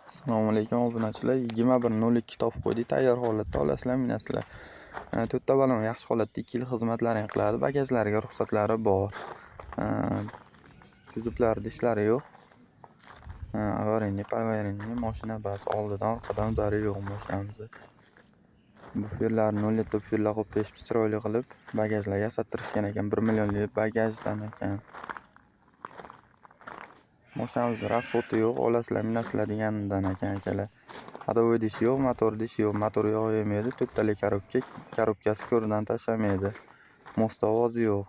Assalomu alaykum obunachilar. 21.02 topib qo'ydik. Tayyor holatda olasizlar, minasizlar. To'rtta balon yaxshi holatda 2 yil xizmatlarini qiladi. Bagajlariga ruxsatlari bor. Kuzovlarida ishlari yo'q. Avaringli, mashina bas oldidan, orqadan udari yo'q mashinamizda. Buferlarni 0 buferlar qo'yib peshib chiroyli qilib bagajlarga yasattirishgan ekan. 1 millionlik bagajdan ekan. Mashinamizda rasxoti yo'q, olasizlar, minasizlar deganidan ekan akalar. Hadovoy idishi yo'q, motor idishi yo'q, motor yog' yemaydi, to'rttali korobkasi ko'rdan tashlamaydi. Most ovozi yo'q.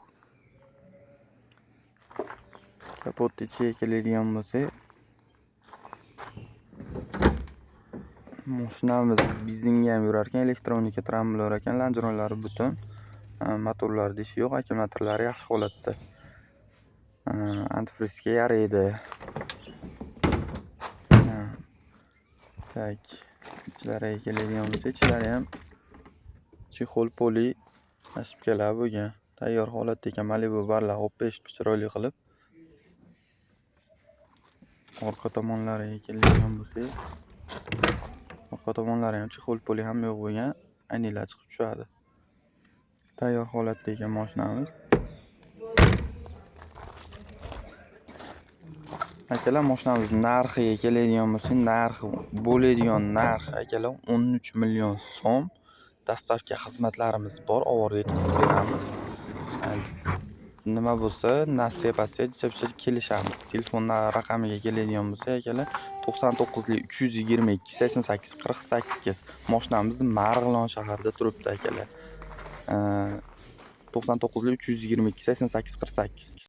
Kapotni ichiga keladigan bo'lsak, mashinamiz benzinga ham yurar ekan, elektronika tram bo'lar ekan, lanjronlari butun. Motorlarida ishi yo'q, akkumulyatorlari yaxshi holatda. Antifrizga yaraydi. Tak, ichlariga keladigan bo'lsa, ichlari ham chexol poli tashibkalar bo'lgan. Tayyor holatda ekan, Malibu barlar qo'yib peshib chiroyli qilib. Orqa tomonlariga keladigan bo'lsak, orqa tomonlari ham chexol poli ham yo'q bo'lgan, ayninglar chiqib tushadi. Tayyor holatda ekan mashinamiz. Akalar, mashinamiz narxiga keladigan bo'lsak, bo'ladigan narx akalar 13 million so'm. Dastavka xizmatlarimiz bor, oborib yetkazib beramiz. Nima bo'lsa, nasib kelishamiz. Telefon raqamiga keladigan bo'lsa, akalar 99 322 88 48. Mashinamiz Marg'ilon shahrida turibdi akalar. 99 322 88 48.